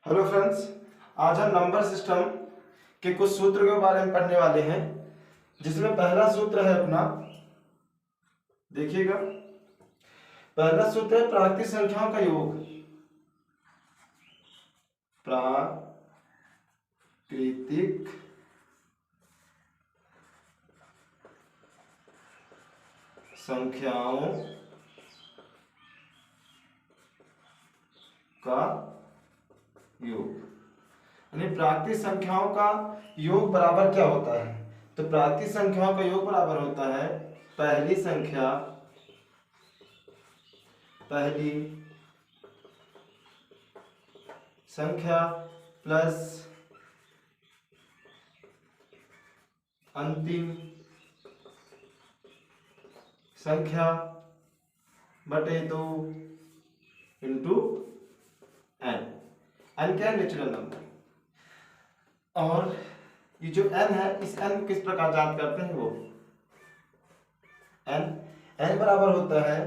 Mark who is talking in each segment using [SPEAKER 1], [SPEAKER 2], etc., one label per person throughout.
[SPEAKER 1] Hello friends, आज हम number system के कुछ सूत्र के बारे में पढ़ने वाले हैं, जिसमें पहला सूत्र है अपना, देखिएगा। पहला सूत्र है प्राकृतिक संख्याओं का योग। प्राकृतिक संख्याओं का योग, यानी प्राकृतिक संख्याओं का योग बराबर क्या होता है? तो प्राकृतिक संख्याओं का योग बराबर होता है पहली संख्या प्लस अंतिम संख्या बटे 2 इंटू एन। एन क्या है? Natural number. और ये जो एन है, इस एन को किस प्रकार ज्ञात करते हैं? वो एन बराबर होता है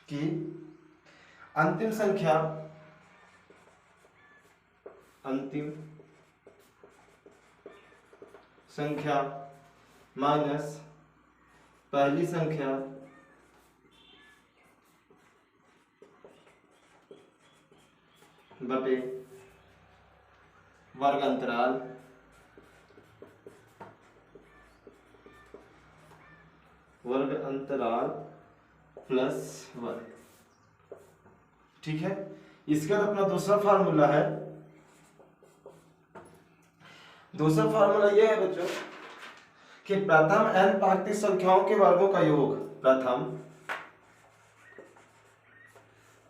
[SPEAKER 1] कि अंतिम संख्या माइनस पहली संख्या बटे वर्ग अंतराल प्लस वर्ग। ठीक है। इसका अपना दूसरा फार्मूला है। दूसरा फार्मूला यह है बच्चों कि प्रथम n प्राकृतिक संख्याओं के वर्गों का योग, प्रथम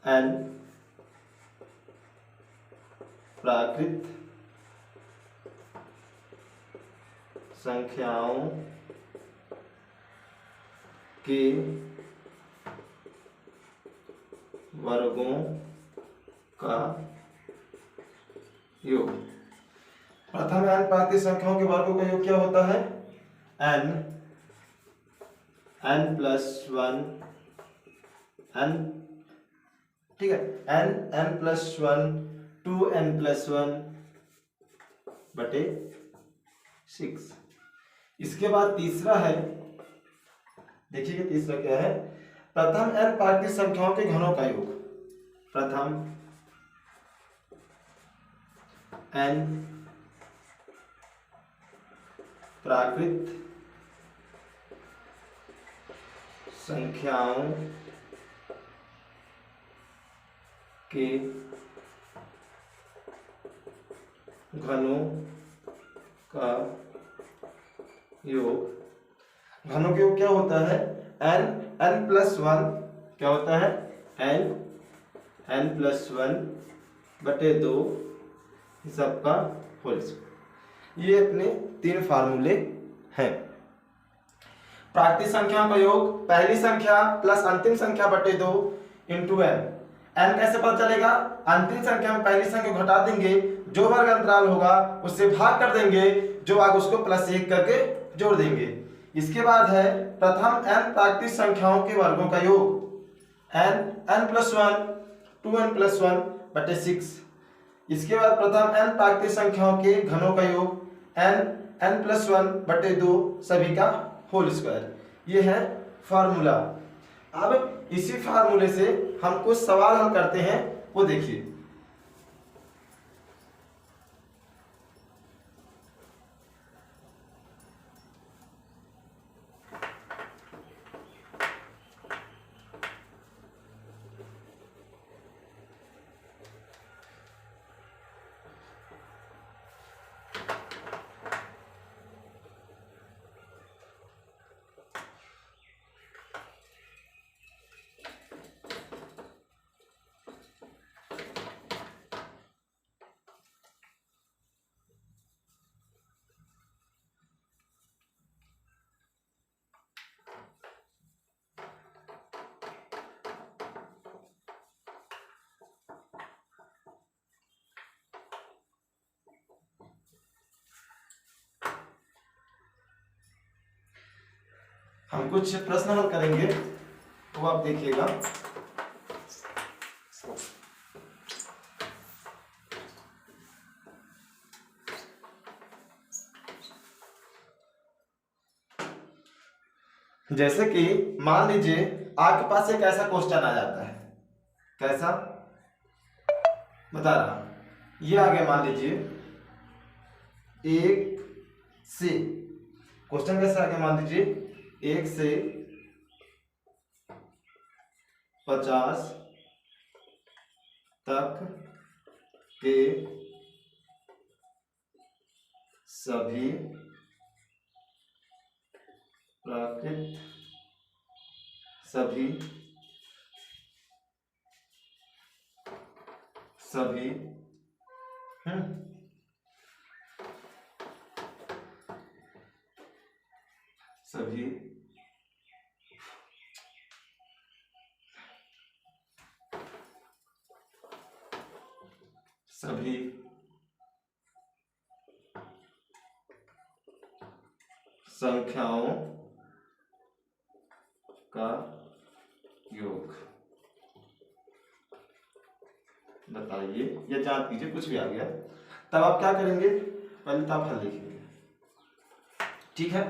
[SPEAKER 1] n प्राकृत संख्याओं के वर्गों का योग। प्रथम n प्राकृतिक संख्याओं के वर्गों का योग क्या होता है? n प्लस 1 n, ठीक है, n प्लस 1 2n प्लस 1 बटे 6। इसके बाद तीसरा है, देखिए तीसरा क्या है? प्रथम n प्राकृतिक संख्याओं के घनों का योग। प्रथम n प्राकृत संख्याओं के घनों का योग। घनों के योग क्या होता है? n प्लस 1 क्या होता है? n प्लस 1 बटे 2 सबका होल स्क्वायर। ये अपने तीन फार्मूले हैं। प्राकृतिक संख्या का योग पहली संख्या प्लस अंतिम संख्या बटे 2 इंटू एन। एन कैसे पता चलेगा? अंतिम संख्या में पहली संख्या को घटा देंगे, जो वर्ग अंतराल होगा उससे भाग कर देंगे, जो आगे उसको प्लस 1 करके जोड़ देंगे। इसके बाद है प्रथम n प्राकृतिक संख्याओं के वर्गों का योग। n प्लस 1 2n प्लस 1 बटे 6। इसके बाद प्रथम n प्राकृतिक संख्याओं के घनों का योग n प्लस 1 बटे 2 सभी का होल स्क्वायर। ये है फार्मूला। अब इसी फार्मूले से हम कुछ सवाल हल करते हैं, वो देखिए। हम कुछ प्रश्न हल करेंगे, तो आप देखिएगा। जैसे कि मान लीजिए आपके पास एक ऐसा क्वेश्चन आ जाता है, कैसा बता रहा हूं, ये आ गया मान लीजिए एक से, क्वेश्चन कैसा आ गया मान लीजिए 1 से 50 तक के सभी प्राकृत सभी सभी सभी सभी संख्याओं का योग बताइए या जांच कीजिए, कुछ भी आ गया तब आप क्या करेंगे, पहले तो आप हल लिखेंगे। ठीक है,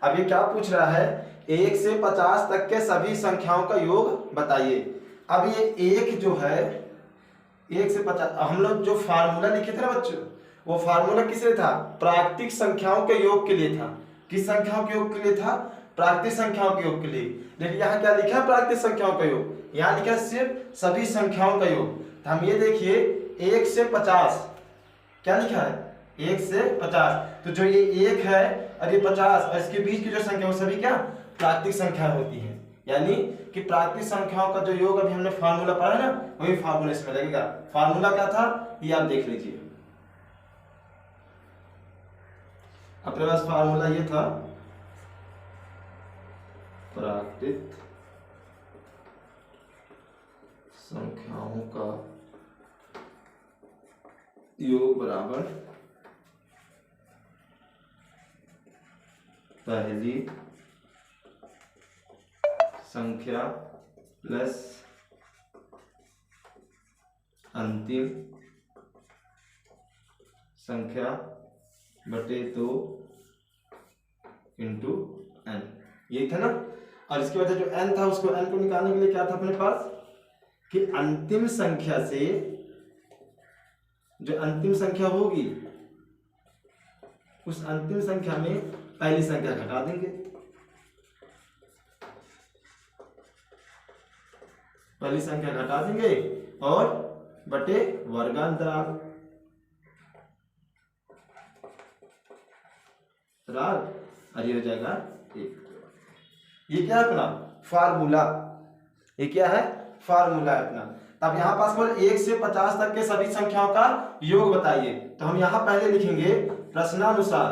[SPEAKER 1] अब ये क्या पूछ रहा है, 1 से 50 तक के सभी संख्याओं का योग बताइए। अब ये एक जो है 1 से 50, हम लोग जो फार्मूला लिखे थे ना बच्चों, वो फार्मूला किस लिए था, प्राकृतिक संख्याओं के योग के लिए था। किस संख्याओं के योग के लिए था, प्राकृतिक संख्याओं के योग के लिए। लेकिन यहाँ क्या लिखा है, प्राकृतिक संख्याओं का योग, यहाँ लिखा है सिर्फ सभी संख्याओं का योग। तो हम ये देखिए 1 से 50 क्या लिखा है, 1 से 50, तो जो ये 1 है और ये 50 और इसके बीच की जो संख्या वो सभी क्या प्राकृतिक संख्या होती है। यानी कि प्राकृतिक संख्याओं का जो योग अभी हमने फार्मूला पढ़ा है ना, वही फार्मूला इसमें लगेगा। फार्मूला क्या था ये आप देख लीजिए, अपने पास फार्मूला ये था, प्राकृतिक संख्याओं का योग बराबर पहली संख्या प्लस अंतिम संख्या बटे 2 इंटू n, ये था ना। और इसके बाद जो n था उसको n को निकालने के लिए क्या था अपने पास कि अंतिम संख्या से जो अंतिम संख्या होगी उस अंतिम संख्या में पहली संख्या घटा देंगे, पहली संख्या घटा देंगे और बटे वर्गांतराल, और ये हो जाएगा 1। ये क्या है अपना फार्मूला, ये क्या है फार्मूला है अपना। तब यहां पास बोल 1 से 50 तक के सभी संख्याओं का योग बताइए, तो हम यहां पहले लिखेंगे प्रश्नानुसार,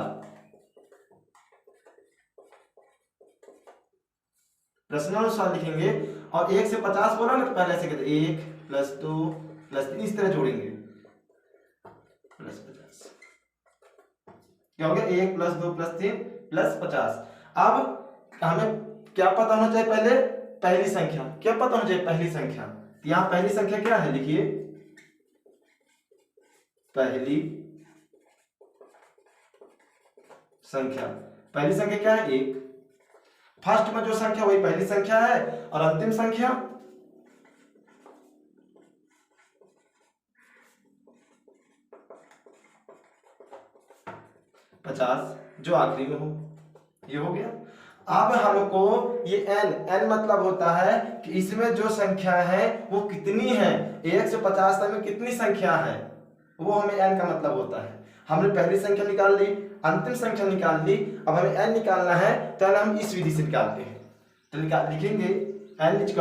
[SPEAKER 1] प्रश्नानुसार लिखेंगे। और 1 से 50 बोला ना, तो पहले ऐसे कहते 1 + 2 + 3 इस तरह जोड़ेंगे प्लस 50, क्या हो गया 1 + 2 + 3 + 50। अब हमें क्या पता होना चाहिए, पहले पहली संख्या, क्या पता होना चाहिए पहली संख्या। यहां पहली संख्या क्या है, लिखिए पहली संख्या, पहली संख्या क्या है 1, फर्स्ट में जो संख्या वही पहली संख्या है, और अंतिम संख्या 50 जो आखिरी में हो, ये हो गया। अब हमको ये n मतलब होता है कि इसमें जो संख्या है वो कितनी है, 1 से 50 तक में कितनी संख्या है, वो हमें n का मतलब होता है। हमने पहली संख्या निकाल ली, अंतिम संख्या निकाल ली, अब हमें n निकालना है, तो हम इस विधि से निकालते हैं। तो लिखेंगे n =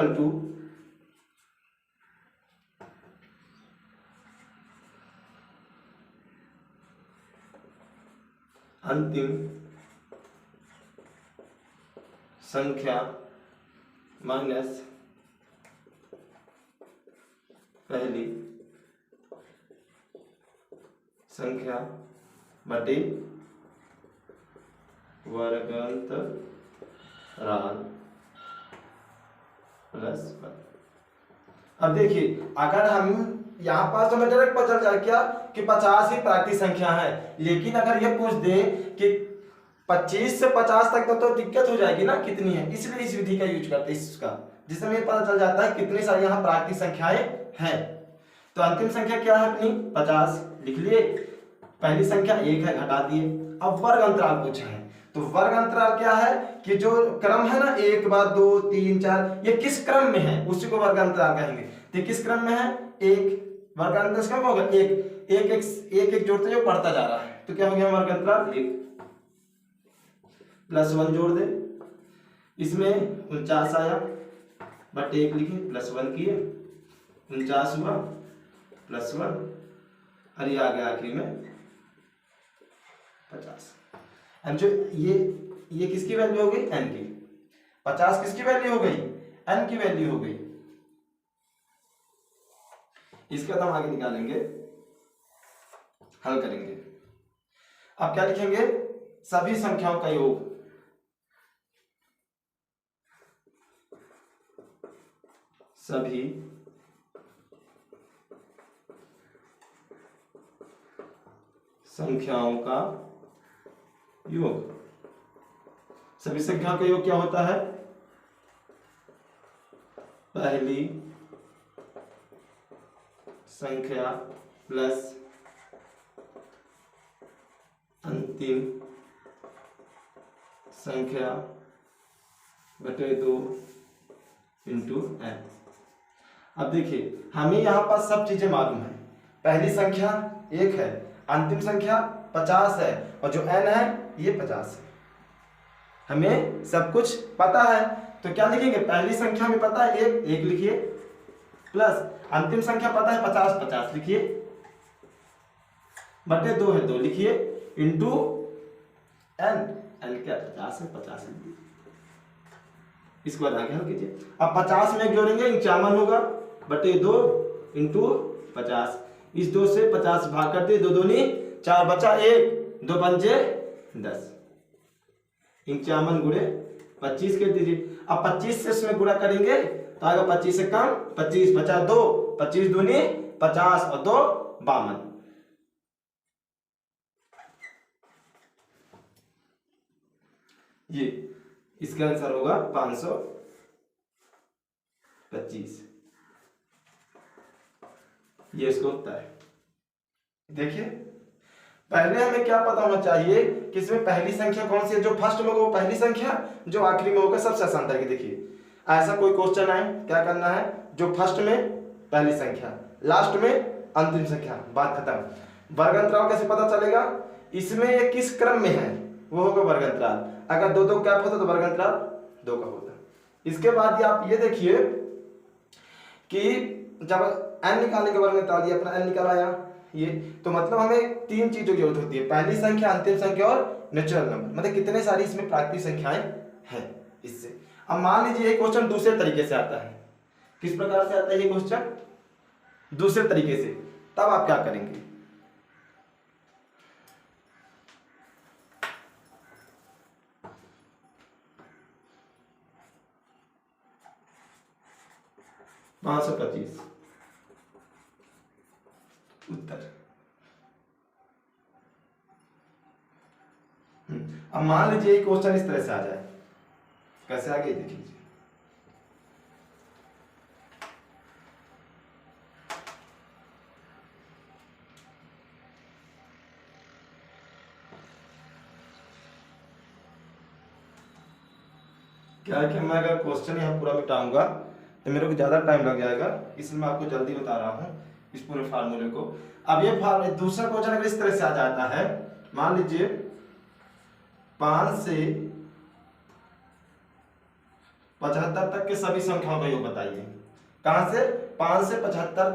[SPEAKER 1] अंतिम संख्या माइनस पहली संख्या बटे वर्गांतराल प्लस 1। अब देखिए अगर हम यहाँ पास तो हमें डायरेक्ट पता चल जाए क्या कि 50 ही प्राकृतिक संख्या है, लेकिन अगर ये पूछ दे कि 25 से 50 तक तो दिक्कत हो जाएगी ना कितनी है, इसलिए इस विधि का यूज करते हैं इसका, जिसमें ये पता चल जाता है कितनी सारी यहाँ प्राकृतिक संख्याएं हैं। तो अंतिम संख्या क्या है अपनी 50 लिख लिए, पहली संख्या 1 है घटा दिए। अब वर्ग अंतराल पूछा है, तो वर्ग अंतराल क्या है कि जो क्रम है ना 1 बाद 2 3 4 ये किस क्रम में है उसी को वर्ग अंतराल कहेंगे। तो किस क्रम में है, 1 वर्ग अंतराल इसका क्या होगा, 1 जोड़ते जो बढ़ता जा रहा है, तो क्या हो गया वर्ग अंतराल 1 प्लस 1 जोड़ दे, इसमें 49 आया बट 1 लिखे प्लस 1 किए, 49 हुआ प्लस 1 और ये आ गया आखिरी में 50। अब जो ये किसकी वैल्यू हो गई, n की, 50 किसकी वैल्यू हो गई, n की वैल्यू हो गई। इसका तो हम आगे निकालेंगे, हल करेंगे। अब क्या लिखेंगे, सभी संख्याओं का योग, सभी संख्याओं का योग। सभी संख्याओं का योग क्या होता है, पहली संख्या प्लस अंतिम संख्या बटे 2 इंटू n। अब देखिए हमें यहाँ पर सब चीजें मालूम है, पहली संख्या 1 है, अंतिम संख्या 50 है और जो n है ये 50 है, हमें सब कुछ पता है। तो क्या लिखेंगे, पहली संख्या में पता है 1 लिखिए, प्लस अंतिम संख्या पता है 50 लिखिए, बटे 2 है 2 लिखिए, इंटू n क्या 50 है 50 लिखिए। इसके बाद आगे हल कीजिए। अब 50 में जोड़ेंगे 51 होगा बटे 2 इंटू 50, इस 2 से 50 भाग कर दिए, 2 दूनी 4 बचा 1, 2 पंजे 10, 51 गुणे 25 कर दीजिए। अब 25 से इसमें गुणा करेंगे तो आगे 25 से कम, 25 बचा 2, 25 दूनी 50 और 2 52। ये इसका आंसर होगा 525। ये इसको उत्तर है। देखिए पहले हमें क्या पता होना चाहिए कि इसमें पहली संख्या कौन सी है, जो फर्स्ट में होगा वो पहली संख्या, जो आखिरी में होगा सबसे आसान तरीके। देखिए ऐसा कोई क्वेश्चन आए क्या करना है, जो फर्स्ट में पहली संख्या, लास्ट में अंतिम संख्या, बात खत्म। वर्ग अंतराल कैसे पता चलेगा, इसमें ये किस क्रम में है वो होगा वर्ग अंतराल। अगर 2 2 गैप होता तो वर्ग अंतराल 2 का होता। इसके बाद आप ये देखिए कि जब n निकालने के वर्ग अंतराल, ये अपना n निकल आया, ये तो मतलब हमें 3 चीजों की जरूरत होती है, पहली संख्या, अंतिम संख्या और नेचुरल नंबर, मतलब कितने सारी इसमें प्राकृतिक संख्याएं हैं इससे। अब मान लीजिए ये क्वेश्चन दूसरे तरीके से आता है, किस प्रकार से आता है ये क्वेश्चन, दूसरे तरीके से, तब आप क्या करेंगे, $525 उत्तर। अब मान लीजिए क्वेश्चन इस तरह से आ जाए, कैसे आ गए देख लीजिए। क्या है कि मैं अगर क्वेश्चन यहाँ पूरा मिटाऊंगा तो मेरे को ज्यादा टाइम लग जाएगा, इसलिए मैं आपको जल्दी बता रहा हूँ इस पूरे फार्मूले को। अब ये दूसरा क्वेश्चन अगर इस तरह से आ जाता है, मान लीजिए 5 से 75 तक के सभी संख्याओं का योग बताइए। कहां से, 5 से 75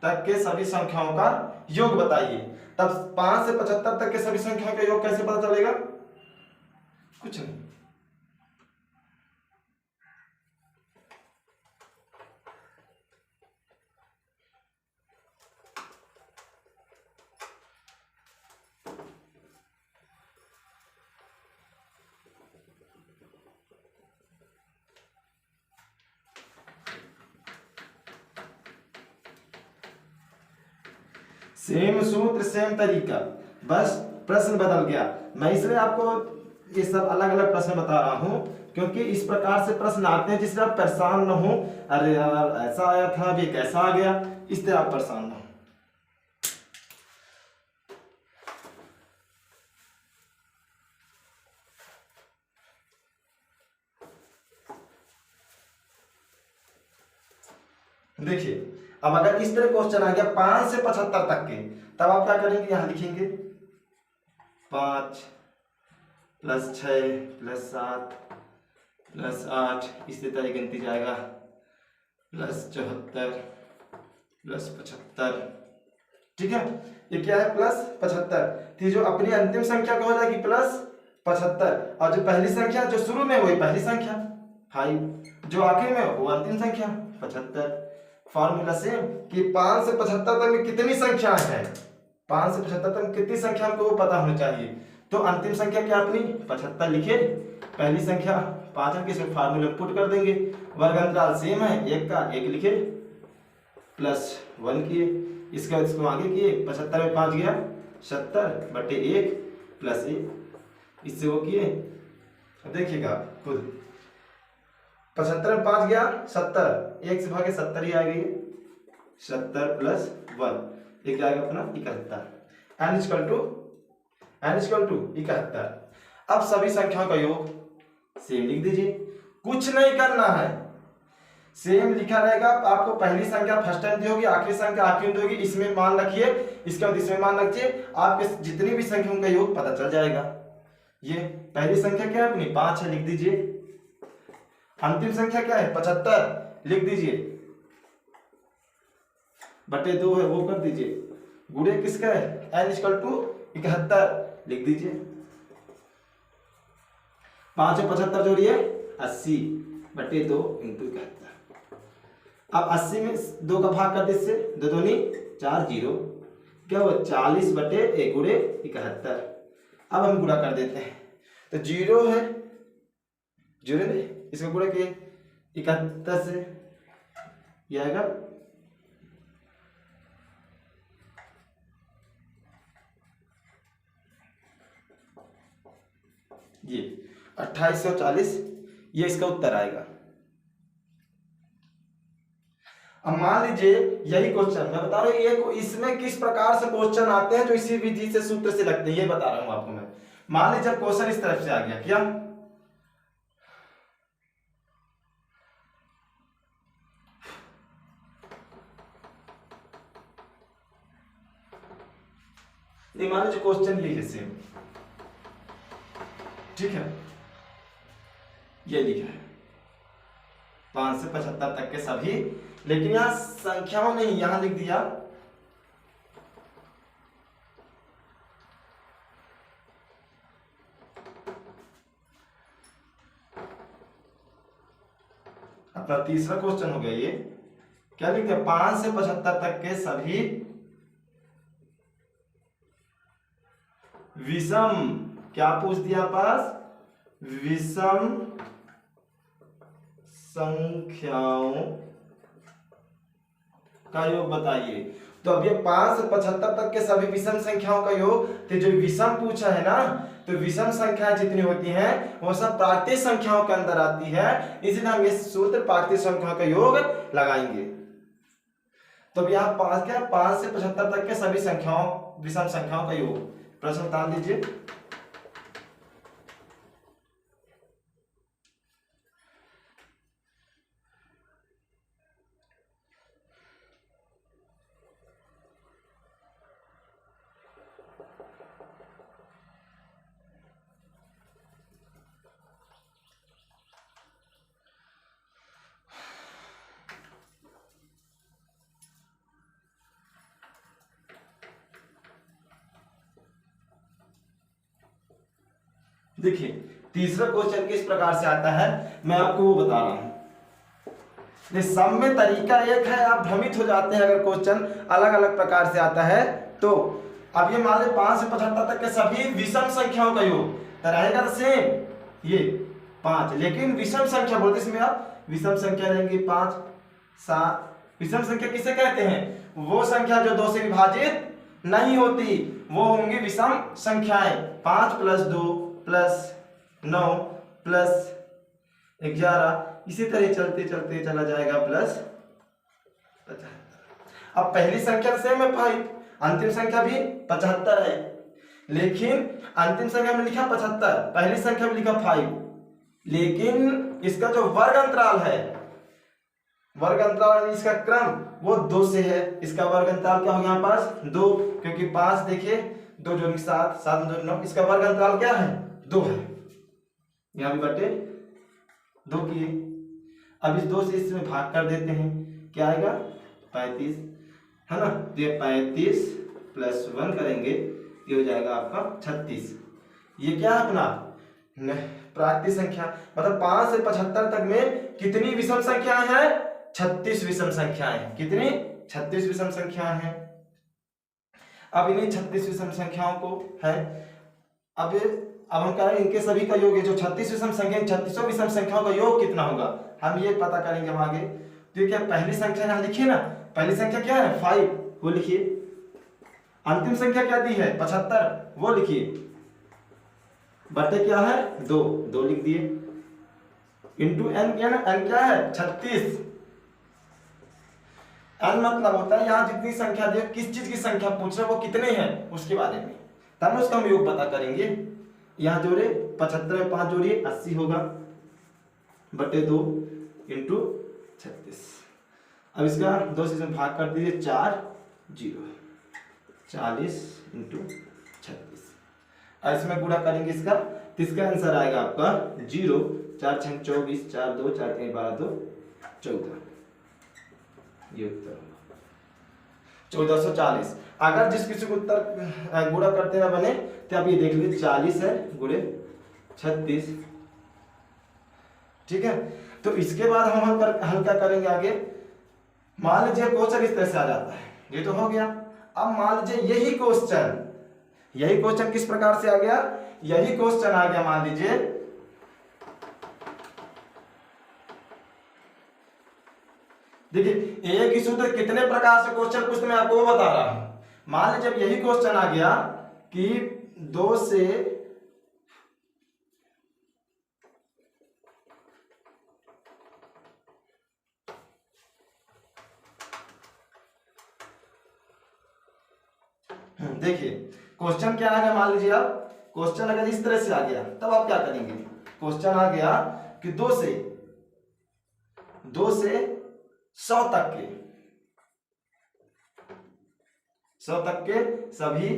[SPEAKER 1] तक के सभी संख्याओं का योग बताइए। तब 5 से 75 तक के सभी संख्याओं का योग कैसे पता चलेगा, कुछ नहीं, सेम सूत्र सेम तरीका, बस प्रश्न बदल गया। मैं इसलिए आपको ये सब अलग अलग प्रश्न बता रहा हूँ क्योंकि इस प्रकार से प्रश्न आते हैं जिससे आप परेशान न हो, अरे यार ऐसा आया था अभी कैसा आ गया, इस तरह आप परेशान न हो। देखिए अब अगर इस तरह क्वेश्चन आ गया 5 से 75 तक के, तब आप क्या करेंगे, यहां लिखेंगे 5 + 6 + 7 + 8, इसी तरह गिनती जाएगा +74 +75। ठीक है, ये क्या है +75, तो जो अपनी अंतिम संख्या को हो जाएगी +75, और जो पहली संख्या जो शुरू में वही पहली संख्या 5, जो आखिर में वो अंतिम संख्या 75। फॉर्मूला सेम कि 5 से 75 तक में कितनी संख्या है, 5 से 75 तक में कितनी संख्या हमको वो पता होनी चाहिए। तो अंतिम संख्या क्या अपनी 75 लिखे, पहली संख्या 5 अंक इसमें फार्मूले में पुट कर देंगे, वर्ग अंतराल सेम है 1 का 1 लिखे +1 किए, इसका इसको आगे किए, 75 में 5 गया 70/1 +1, इससे वो किए। देखिएगा खुद 75 में 5 गया 70, 1 से भागे 70 ही आ गई, 70 + 1 एक आएगा अपना 71, n = 71। अब सभी संख्याओं का योग सेम लिख दीजिए, कुछ नहीं करना है, सेम लिखा रहेगा। आपको पहली संख्या फर्स्ट टाइम दी होगी, आखिरी संख्या आखिरी में होगी, इसमें मान रखिए, इसके बाद इसमें मान रखिए, आपके जितनी भी संख्या उनका योग पता चल जाएगा। ये पहली संख्या क्या है अपनी 5 है, लिख दीजिए। अंतिम संख्या क्या है 75, लिख दीजिए, /2 है वो कर दीजिए, गुणे किसका है n = 71, लिख दीजिए। 5 से 75 जोड़िए 80/2 × 71। अब 80 में 2 का भाग कर दीजिए, 2 दूनी 4 0, क्या हुआ 40/1 गुणे 71। अब हम गुणा कर देते हैं, तो 0 है 0 नहीं, इसका गुणा किए 71 से, ये आएगा ये 2840, ये इसका उत्तर आएगा। अब मान लीजिए यही क्वेश्चन मैं बता रहा हूं, ये इसमें किस प्रकार से क्वेश्चन आते हैं जो इसी विधि से सूत्र से लगते हैं, ये बता रहा हूं आपको मैं। मान लीजिए क्वेश्चन इस तरफ से आ गया, क्या नहीं, मान लीजिए क्वेश्चन ये है सेम, ठीक है, ये लिखा है 5 से 75 तक के सभी, लेकिन यहां संख्याओं नहीं, यहां लिख दिया अपना तीसरा क्वेश्चन हो गया। ये क्या लिख दिया 5 से 75 तक के सभी विषम, क्या पूछ दिया पास, विषम संख्याओं का योग बताइए। तो अब ये 5 से 75 तक के सभी विषम संख्याओं का योग, तो जो विषम पूछा है ना, तो विषम संख्याएं जितनी होती हैं वो सब प्राकृतिक संख्याओं के अंदर आती है, इसलिए हम ये सूत्र प्राकृतिक संख्याओं का योग लगाएंगे। तो अब यहाँ 5 से 75 तक के सभी संख्याओं विषम संख्याओं का योग, प्रश्न बता दीजिए। देखिए तीसरा क्वेश्चन किस प्रकार से आता है मैं आपको वो बता रहा हूं। सब में तरीका एक है, आप भ्रमित हो जाते हैं अगर क्वेश्चन अलग अलग प्रकार से आता है तो। अब ये मान लें 5 से 75 तक के सभी विषम संख्याओं का योग तो रहेगा सेम ये 5, लेकिन विषम संख्या बोलते इसमें आप विषम संख्या रहेंगी 5 7। विषम संख्या किसे कहते हैं, वो संख्या जो 2 से विभाजित नहीं होती, वो होंगी विषम संख्याएं। 5 + 2 + 9 + 11, इसी तरह चलते चलते चला जाएगा +75। अब पहली संख्या सेम है 5, अंतिम संख्या भी 75 है, लेकिन अंतिम संख्या में लिखा 75, पहली संख्या में लिखा 5, लेकिन इसका जो वर्ग अंतराल है, वर्ग अंतराल इसका क्रम वो 2 से है। इसका वर्ग अंतराल क्या हो गया यहाँ पास 2, क्योंकि 5 देखिए 2 जोड़ 7, 7 जोड़ 9, इसका वर्ग अंतराल क्या है 2 है, यहाँ भी बटे 2 किए। अब इस 2 से इसमें भाग कर देते हैं, क्या आएगा 35 है ना, तो ये 35 + 1 करेंगे, ये हो जाएगा आपका 36। ये क्या है अपना प्राकृतिक संख्या, मतलब 5 से 75 तक में कितनी विषम संख्याएं हैं 36 विषम संख्याएं। कितनी 36 विषम संख्याएं हैं। अब इन्हीं 36 विषम संख्याओं को है, अब हम कह रहे हैं इनके सभी का योग, जो 36 विषम संख्या, 36 विषम संख्याओं का योग कितना होगा हम ये पता करेंगे हम आगे। तो क्या पहली संख्या यहाँ लिखिए ना, पहली संख्या क्या है 5, वो लिखिए। अंतिम संख्या क्या दी है 75, वो लिखिए। बटे क्या है 2, 2 लिख दिए। इंटू n क्या है, n क्या है 36। n मतलब होता है यहाँ जितनी संख्या दी, किस चीज की संख्या पूछ रहे वो कितने हैं उसके बारे में, तब उसका हम योग पता करेंगे। यहाँ जोड़े 75 में 5 जोड़िए 80 होगा, बटे 2 इंटू 36। अब इसका 2 से भाग कर दीजिए, 4 0, 40 इंटू 36। अब इसमें गुणा करेंगे इसका, तो इसका आंसर आएगा आपका 0, 4 × 24, 4 2, 4 3 12 2 14, ये उत्तर 1440। अगर जिस किसी को उत्तर गुणा करते ना बने तो आप ये देख लीजिए 40 है गुणे 36, ठीक है। तो इसके बाद हम हल क्या करेंगे आगे। मान लीजिए क्वेश्चन इस तरह से आ जाता है, ये तो हो गया। अब मान लीजिए यही क्वेश्चन किस प्रकार से आ गया, यही क्वेश्चन आ गया मान लीजिए देखिए एक ही सूत्र कितने प्रकार से क्वेश्चन पूछते मैं आपको वो बता रहा हूं। मान लीजिए जब यही क्वेश्चन आ गया कि 2 से देखिए क्वेश्चन क्या आ गया, मान लीजिए आप क्वेश्चन अगर इस तरह से आ गया तब आप क्या करेंगे। क्वेश्चन आ गया कि 2 से 100 तक के सभी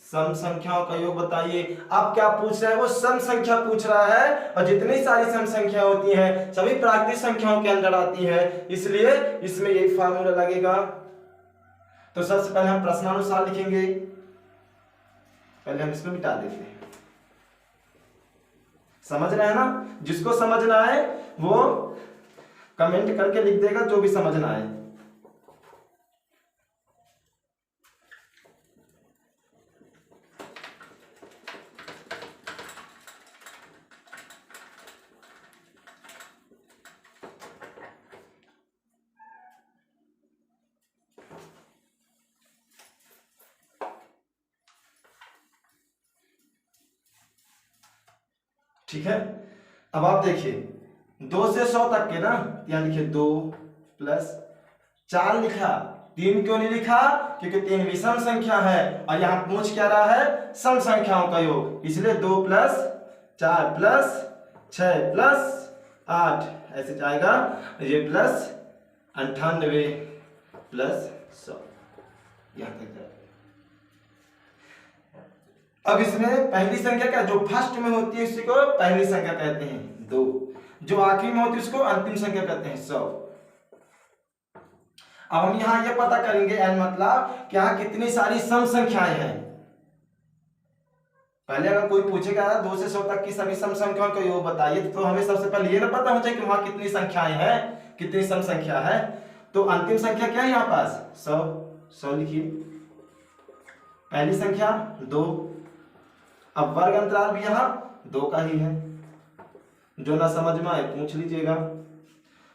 [SPEAKER 1] सम संख्याओं का योग बताइए। अब क्या पूछ रहा है, वो सम संख्या पूछ रहा है, और जितनी सारी सम संख्या होती हैं सभी प्राकृतिक संख्याओं के अंदर आती हैं, इसलिए इसमें एक फार्मूला लगेगा। तो सबसे पहले हम प्रश्नानुसार लिखेंगे, पहले हम इसमें मिटा देते हैं। समझ रहे हैं ना, जिसको समझना है वो कमेंट करके लिख देगा, जो भी समझना है। ठीक है। अब आप देखिए 2 से 100 तक के ना, यहां लिखिए 2 + 4 लिखा, 3 क्यों नहीं लिखा, क्योंकि 3 विषम संख्या है और यहां पूछ क्या रहा है सम संख्याओं का योग, इसलिए 2 + 4 + 6 + 8 ऐसे जाएगा, ये +98 + 100 यहां तक जाएगा। अब इसमें पहली संख्या क्या, जो फर्स्ट में होती है इसी को पहली संख्या कहते हैं 2, जो आखिरी में होती है उसको अंतिम संख्या कहते हैं 100। अब हम यहां ये पता करेंगे n मतलब क्या कितनी सारी सम संख्याएं हैं। पहले अगर कोई पूछेगा 2 से 100 तक की सभी सम संख्याओं का योग बताइए, तो हमें सबसे पहले ये ना पता हो जाए कि वहां कितनी संख्याएं हैं, कितनी सम संख्या है। तो अंतिम संख्या क्या है यहाँ पास 100 लिखिए, पहली संख्या 2। अब वर्ग अंतराल भी यहाँ 2 का ही है, जो ना समझ में आए पूछ लीजिएगा।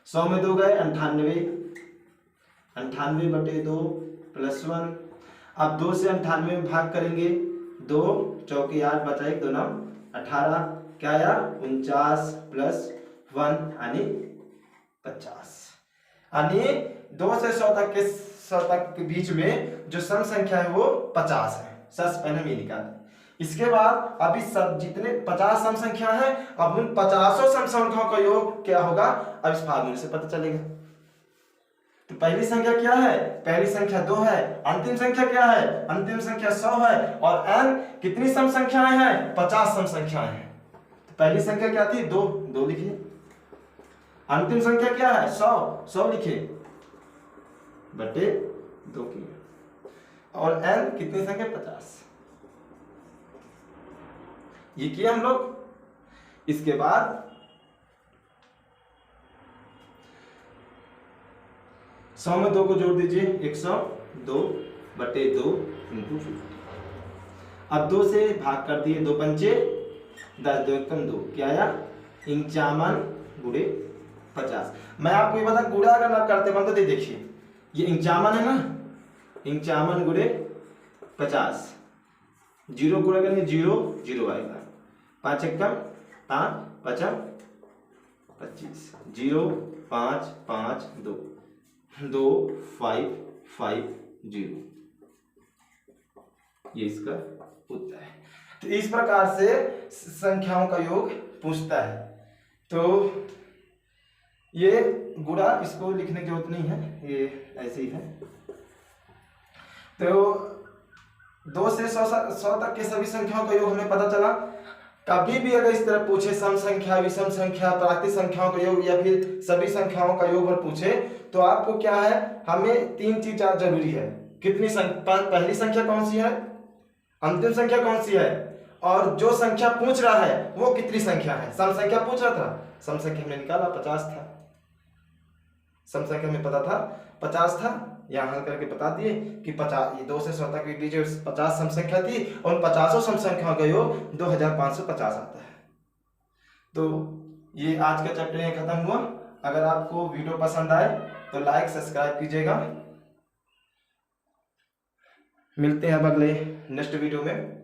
[SPEAKER 1] 100 में 2 गए 98, 98 बटे 2 + 1। अब 2 से 98 में भाग करेंगे, 2 चौके 8 बचा 1 2 9 18, क्या आया 49 प्लस 1 यानी 50। यानी 2 से 100 तक के बीच में जो सम संख्या है वो 50 है। सबसे पहले हम ये निकालें। इसके बाद अभी सब जितने 50 सम संख्या है, अब उन 50 सम संख्याओं का योग क्या होगा अब इस फार्मूले से पता चलेगा। तो पहली संख्या क्या है, पहली संख्या 2 है, अंतिम संख्या क्या है, अंतिम संख्या 100 है, और n कितनी सम संख्याएं हैं, 50 सम संख्याएं हैं। तो पहली संख्या क्या थी 2, 2 लिखिए। अंतिम संख्या क्या है 100, 100 लिखिए बटे 2 की, और n कितनी संख्या 50, ये किया हम लोग। इसके बाद 100 में 2 को जोड़ दीजिए, 102 बटे 2 इंटू 50। अब 2 से भाग कर दिए, 2 पंचे 10, 2 एकम 2, क्या आया 51 गुणे 50। मैं आपको ये बता, गुणा अगर ना करते बन तो देखिए ये 51 है ना, 51 गुणे 50, 0 गुणा करेंगे 0 0 आएगा, 5 एकम 5 5 25, 0 5 5 2 2 5 5 0, ये इसका उत्तर है। तो इस प्रकार से संख्याओं का योग पूछता है। तो ये गुणा इसको लिखने की जरूरत नहीं है, ये ऐसे ही है। तो 2 से 100 तक के सभी संख्याओं का योग हमें पता चला। कभी भी अगर इस तरह पूछे सम संख्या, विषम संख्या, प्राकृतिक संख्याओं का योग या फिर सभी संख्याओं का योग पर पूछे, तो आपको क्या है, हमें 3 चीज जरूरी है। कितनी संख्या, पहली संख्या कौन सी है, अंतिम संख्या कौन सी है, और जो संख्या पूछ रहा है वो कितनी संख्या है। सम संख्या पूछ रहा था, सम संख्या हमने निकाला 50 था, सम संख्या में पता था 50 था, यहाँ हल करके बता दिए कि 50, ये 2 से 100 तक के बीच 50 सम संख्या थी, और उन 50 सम संख्याओं का योग 2550 आता है। तो ये आज का चैप्टर यहाँ खत्म हुआ। अगर आपको वीडियो पसंद आए तो लाइक सब्सक्राइब कीजिएगा। मिलते हैं अब अगले नेक्स्ट वीडियो में।